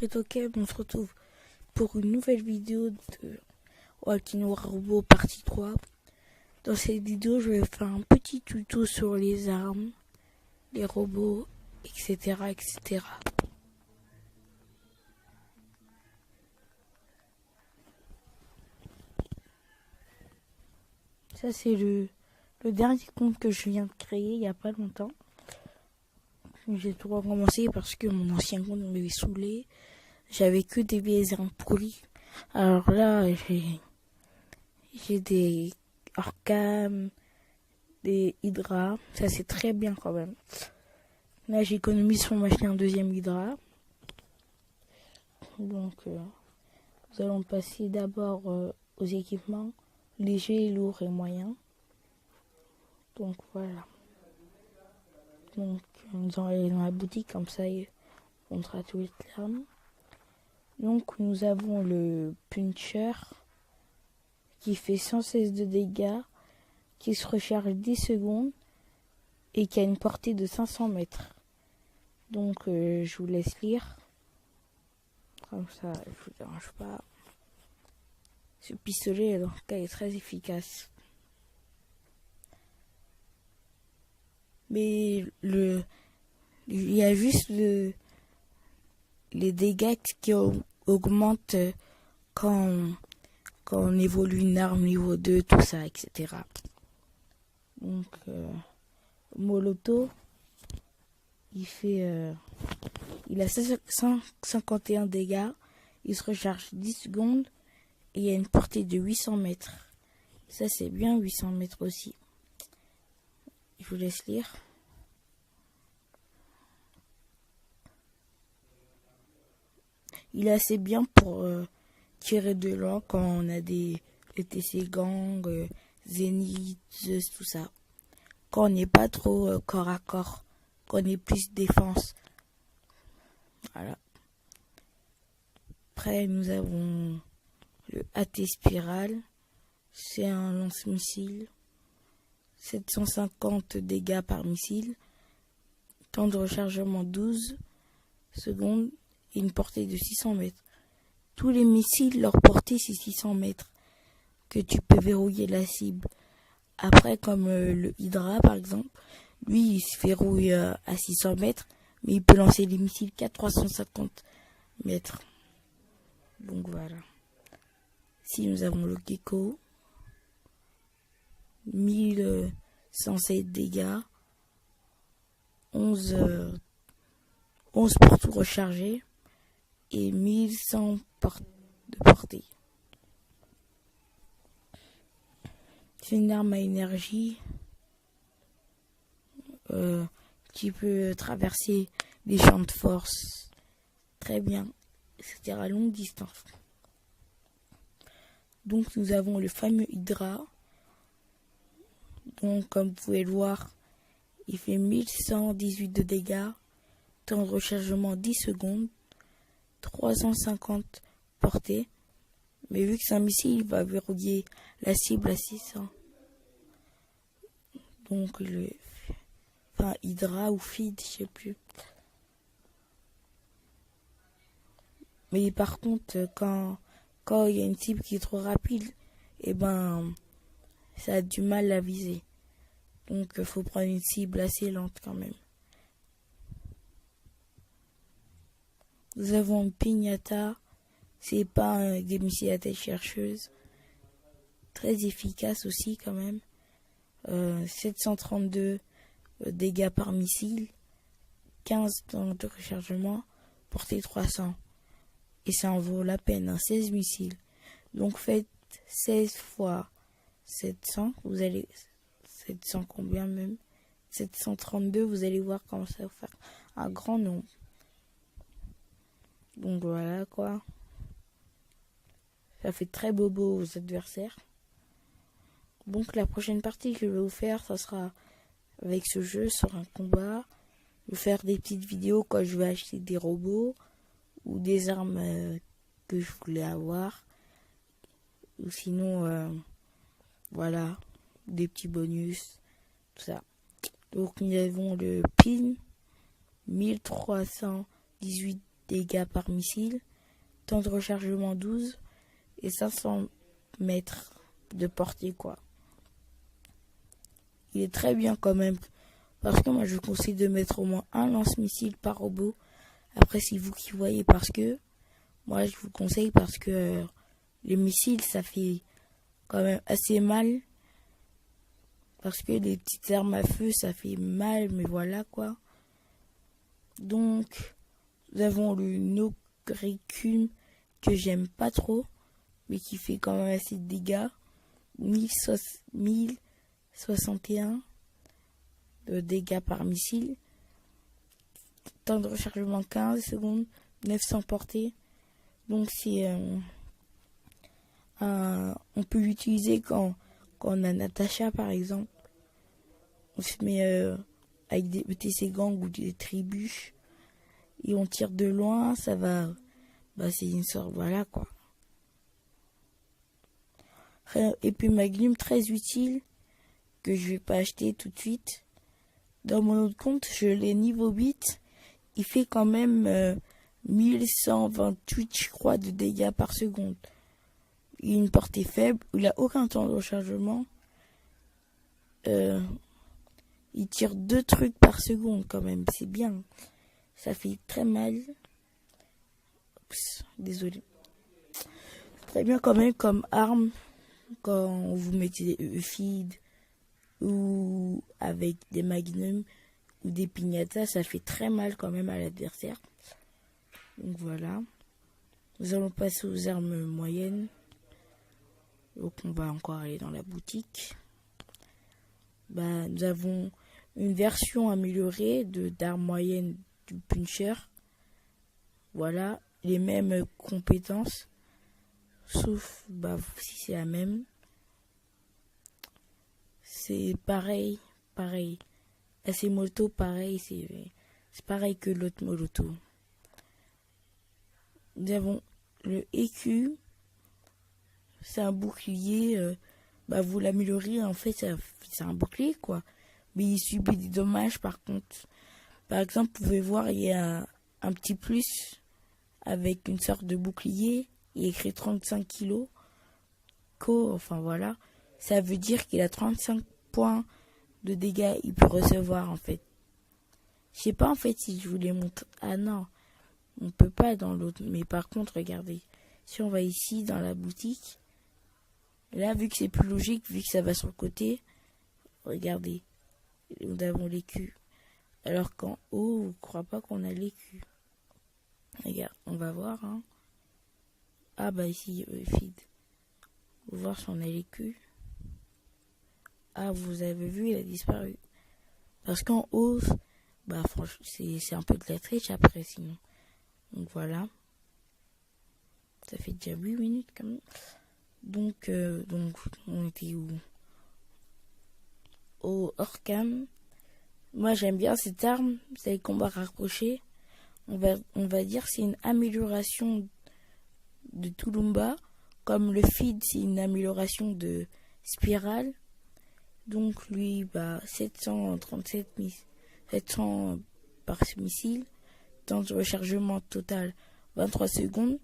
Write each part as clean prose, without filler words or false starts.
Token, on se retrouve pour une nouvelle vidéo de Walking Robot partie 3. Dans cette vidéo, je vais faire un petit tuto sur les armes, les robots, etc. etc. Ça, c'est le dernier compte que je viens de créer il n'y a pas longtemps. J'ai tout recommencé parce que mon ancien compte m'avait saoulé. J'avais que des vieilles armes pourries. Alors là, j'ai des Orcam, des Hydra. Ça, c'est très bien quand même. Là, j'économise sur m'acheter un deuxième Hydra. Donc, nous allons passer d'abord aux équipements légers, lourds et moyens. Donc, voilà. Donc, nous allons aller dans la boutique, comme ça, on sera tous les armes. Donc, nous avons le Puncher qui fait 116 de dégâts, qui se recharge 10 secondes et qui a une portée de 500 mètres. Donc, je vous laisse lire. Comme ça, je vous dérange pas. Ce pistolet, dans ce cas, est très efficace. Mais il y a juste les dégâts qui augmentent quand on évolue une arme niveau 2, tout ça, etc. Donc, Molotov, il a 151 dégâts, il se recharge 10 secondes et il a une portée de 800 mètres. Ça, c'est bien, 800 mètres aussi. Je vous laisse lire. Il est assez bien pour tirer de loin quand on a les TC Gang, Zenith, Zeus, tout ça. Quand on n'est pas trop corps à corps, quand on est plus défense. Voilà. Après, nous avons le AT Spiral. C'est un lance-missile. 750 dégâts par missile. Temps de rechargement 12 secondes et une portée de 600 mètres. Tous les missiles, leur portée c'est 600 mètres. Que tu peux verrouiller la cible. Après, comme le Hydra par exemple, lui il se verrouille à 600 mètres, mais il peut lancer des missiles qu'à 350 mètres. Donc voilà. Ici nous avons le Gecko. 1107 dégâts. 11 pour tout recharger. Et 1100 de portée. C'est une arme à énergie qui peut traverser les champs de force très bien, c'est-à-dire à longue distance. Donc nous avons le fameux Hydra. Donc comme vous pouvez le voir, il fait 1118 de dégâts, temps de rechargement 10 secondes, 350 portée. Mais vu que c'est un missile, il va verrouiller la cible à 600. Donc Hydra ou Feed, je sais plus. Mais par contre, quand il y a une cible qui est trop rapide, ça a du mal à viser. Donc il faut prendre une cible assez lente quand même. Nous avons une Pignata. C'est pas des missiles à tête chercheuse. Très efficace aussi quand même. 732 dégâts par missile. 15 temps de rechargement. Portée 300. Et ça en vaut la peine. 16 missiles. Donc faites 16 fois 700. Vous allez... 700 combien même 732. Vous allez voir comment ça va faire un grand nombre. Donc voilà quoi. Ça fait très bobo aux adversaires. Donc la prochaine partie que je vais vous faire, ça sera avec ce jeu sur un combat. Je vais faire des petites vidéos quand je vais acheter des robots ou des armes que je voulais avoir. Ou sinon, voilà, des petits bonus, tout ça. Donc nous avons le PIN 1318 dégâts par missile, temps de rechargement 12 et 500 mètres de portée, quoi. Il est très bien quand même, parce que moi je vous conseille de mettre au moins un lance-missile par robot. Après c'est vous qui voyez, parce que moi je vous conseille parce que les missiles ça fait quand même assez mal, parce que les petites armes à feu ça fait mal, mais voilà quoi. Donc nous avons le Nocrecum que j'aime pas trop, mais qui fait quand même assez de dégâts. 1061 de dégâts par missile. Temps de rechargement 15 secondes, 900 portées. Donc c'est on peut l'utiliser quand on a Natacha par exemple. On se met avec des ETC gangs ou des trébuches et on tire de loin, ça va. C'est une sorte, voilà quoi. Et puis Magnum très utile, que je vais pas acheter tout de suite. Dans mon autre compte, je l'ai niveau 8. Il fait quand même 1128, je crois, de dégâts par seconde. Il a une portée faible, il a aucun temps de rechargement. Il tire 2 trucs par seconde quand même, c'est bien. Ça fait très mal. Oups, désolé. Très bien quand même comme arme quand vous mettez des feed ou avec des magnums ou des piñatas, ça fait très mal quand même à l'adversaire. Donc voilà. Nous allons passer aux armes moyennes. Donc on va encore aller dans la boutique. Nous avons une version améliorée d'armes moyennes du puncher. Voilà, les mêmes compétences, sauf si c'est la même. C'est pareil. Ces motos, pareil, c'est pareil que l'autre moto. Nous avons le EQ, c'est un bouclier, vous l'améliorez, en fait, c'est un bouclier, quoi. Mais il subit des dommages, par contre. Par exemple, vous pouvez voir, il y a un petit plus avec une sorte de bouclier, il est écrit 35 kilos. Enfin voilà, ça veut dire qu'il a 35 points de dégâts, il peut recevoir en fait. Je sais pas en fait si je vous les montre. Ah non, on peut pas dans l'autre. Mais par contre, regardez, si on va ici dans la boutique, là vu que c'est plus logique, vu que ça va sur le côté, regardez, nous avons l'écu. Alors qu'en haut, je ne crois pas qu'on a l'écu. Regarde, on va voir. Hein. Ah ici, feed. On va voir si on a l'écu. Ah, vous avez vu, il a disparu. Parce qu'en haut, franchement, c'est un peu de la triche après, sinon. Donc voilà. Ça fait déjà 8 minutes quand même. Donc on était où? Au hors-cam. Moi, j'aime bien cette arme. C'est les combats rapprochés. On va dire c'est une amélioration de Tulumba. Comme le feed, c'est une amélioration de spirale. Donc lui, 700 par missile. Temps de rechargement total 23 secondes.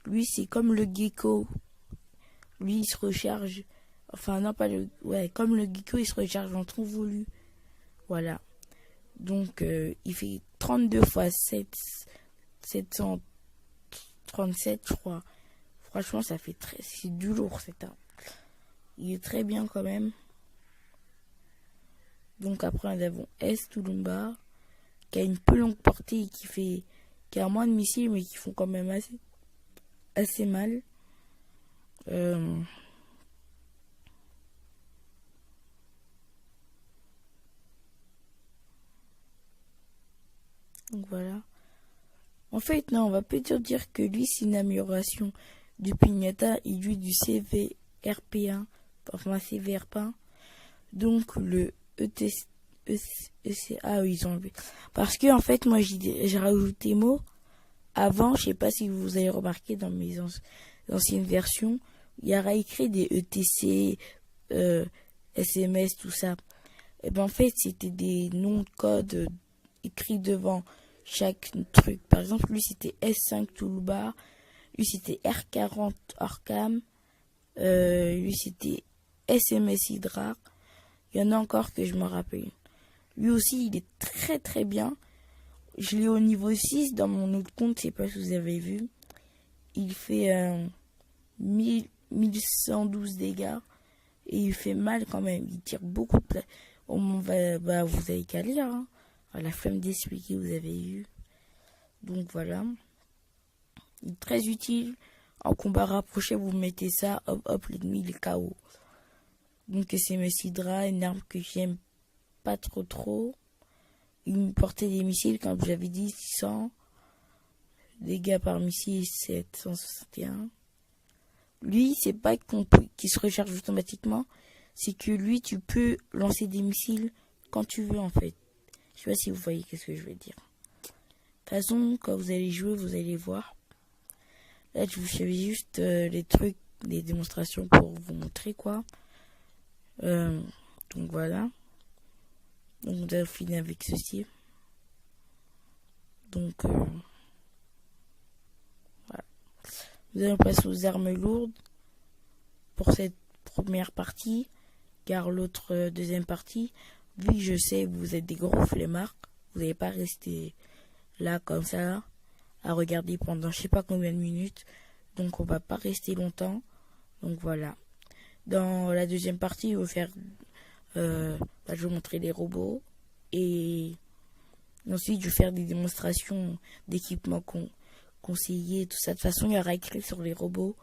Lui, c'est comme le gecko. Lui, il se recharge. Enfin, non, pas le. Ouais, comme le gecko, il se recharge en temps voulu. Voilà. Donc, il fait 32 fois 737, je crois. Franchement, ça fait c'est du lourd, cette arme. Il est très bien quand même. Donc après, nous avons Tulumba, qui a une peu longue portée et qui a moins de missiles, mais qui font quand même assez mal. Donc voilà. En fait, non, on va plutôt dire que lui, c'est une amélioration du Pignata et lui du CVRP1, enfin CVRP1. Donc le ECA, ils ont enlevé. Parce que en fait, moi, j'ai rajouté mots. Avant, je sais pas si vous avez remarqué dans mes anciennes versions, il y aura écrit des ETC, SMS, tout ça. Et en fait, c'était des noms de code écrits devant. chaque truc. Par exemple, lui c'était S5 Toulouba, lui c'était R40 Orcam, lui c'était SMS Hydra. Il y en a encore que je me rappelle. Lui aussi, il est très très bien. Je l'ai au niveau 6 dans mon autre compte, je sais pas si vous avez vu. Il fait 1112 dégâts et il fait mal quand même. Il tire beaucoup de vous avez qu'à lire. Hein. La flemme d'expliquer, vous avez eu. Donc voilà. Il est très utile. En combat rapproché, vous mettez ça, hop hop, l'ennemi il est KO. Donc c'est Messidra, une arme que j'aime pas trop. Une portée des missiles, comme j'avais dit, 600. Dégâts par missile, 761. Lui, c'est pas qu'il se recharge automatiquement. C'est que lui, tu peux lancer des missiles quand tu veux, en fait. Je sais pas si vous voyez ce que je veux dire. De toute façon, quand vous allez jouer, vous allez voir. Là, je vous fais juste les trucs, les démonstrations pour vous montrer, quoi. Donc voilà. Donc on a fini avec ceci. Donc voilà. Nous allons passer aux armes lourdes pour cette première partie, car l'autre deuxième partie, vu que je sais que vous êtes des gros flemmards, vous n'allez pas rester là comme ça à regarder pendant je sais pas combien de minutes, donc on va pas rester longtemps. Donc voilà. Dans la deuxième partie, je vais vous montrer les robots et ensuite je vais faire des démonstrations d'équipements conseillés, tout ça. De toute façon, il y aura écrit sur les robots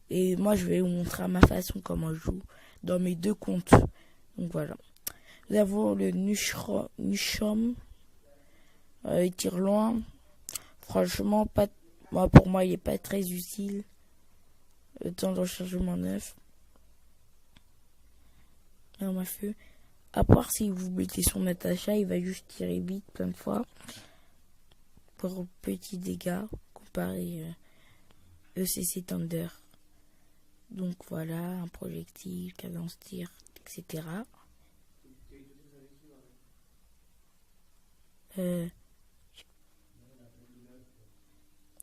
et moi je vais vous montrer à ma façon comment je joue dans mes deux comptes. Donc voilà. Nous avons le Nushom. Il tire loin. Franchement, pour moi, il est pas très utile. Le temps de rechargement 9. Arme à feu. À part si vous mettez son Natacha, il va juste tirer vite plein de fois. Pour petits dégâts, comparé ECC Thunder. Donc voilà, un projectile, cadence tir, etc.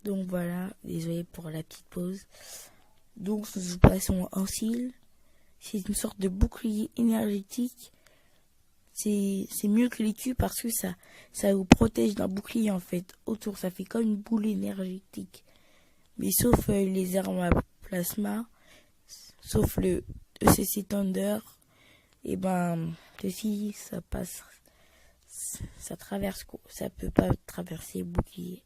Donc voilà, désolé pour la petite pause. Donc nous passons en cil. C'est une sorte de bouclier énergétique. C'est mieux que les cubes parce que ça vous protège d'un bouclier en fait. Autour, ça fait comme une boule énergétique. Mais sauf les armes à plasma, sauf le ECC Thunder, et ceci, ça passe, ça traverse, ça peut pas traverser le bouclier.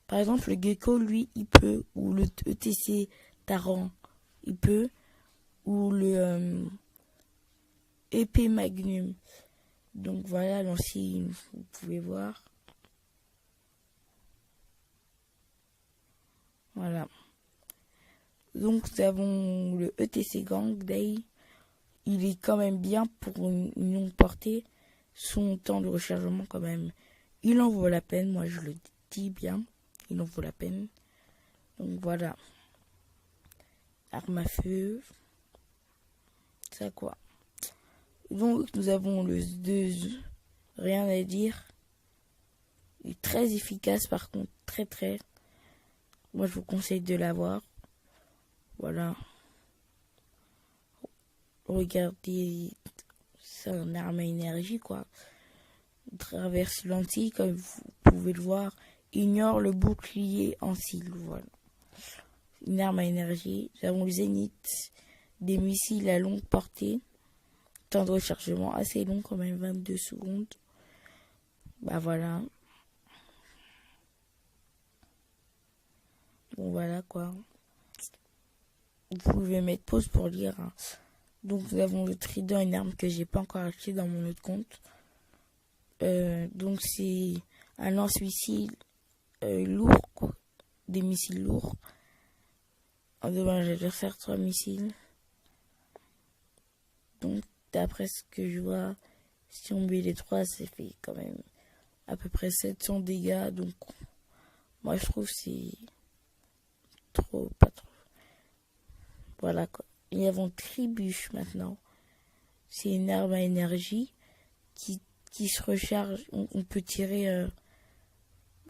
Par exemple, le Gecko, lui, il peut, ou le ETC Taran, il peut, ou le épée Magnum. Donc voilà, l'ancien, vous pouvez voir. Voilà. Donc nous avons le ETC Gang Day. Il est quand même bien pour une longue portée. Son temps de rechargement quand même, il en vaut la peine. Moi je le dis bien, il en vaut la peine. Donc voilà. Arme à feu. Ça quoi. Donc nous avons le 2. Rien à dire. Il est très efficace par contre. Très. Moi je vous conseille de l'avoir. Voilà. Regardez, c'est un arme à énergie quoi. Traverse lentille comme vous pouvez le voir. Ignore le bouclier en cil. Voilà. Une arme à énergie. Nous avons le zénith. Des missiles à longue portée. Temps de rechargement assez long quand même, 22 secondes. Voilà. Bon voilà quoi. Vous pouvez mettre pause pour lire. Hein. Donc nous avons le trident, une arme que j'ai pas encore acheté dans mon autre compte. Donc c'est un lance-missile lourd quoi. Des missiles lourds. En devant l'adversaire 3 missiles. Donc d'après ce que je vois, si on met les 3, ça fait quand même à peu près 700 dégâts. Donc moi je trouve que c'est pas trop. Voilà quoi. Nous avons Tribuche maintenant. C'est une arme à énergie qui se recharge. On peut tirer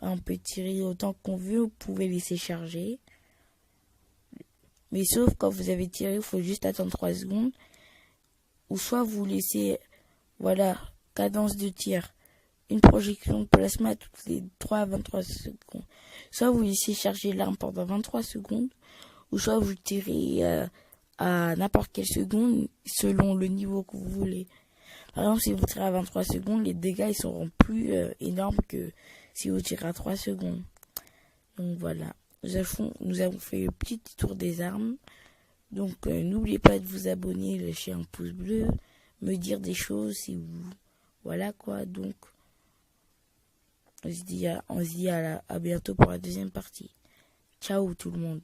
On peut tirer autant qu'on veut, vous pouvez laisser charger. Mais sauf quand vous avez tiré, il faut juste attendre 3 secondes. Ou soit vous laissez, voilà, cadence de tir, une projection de plasma toutes les 3 à 23 secondes. Soit vous laissez charger l'arme pendant 23 secondes, ou soit vous tirez à n'importe quelle seconde selon le niveau que vous voulez. Par exemple, si vous tirez à 23 secondes, les dégâts ils seront plus énormes que si vous tirez à 3 secondes. Donc voilà, nous avons fait le petit tour des armes. Donc n'oubliez pas de vous abonner, lâcher un pouce bleu, me dire des choses si vous... Voilà quoi, donc on se dit à bientôt pour la deuxième partie. Ciao tout le monde.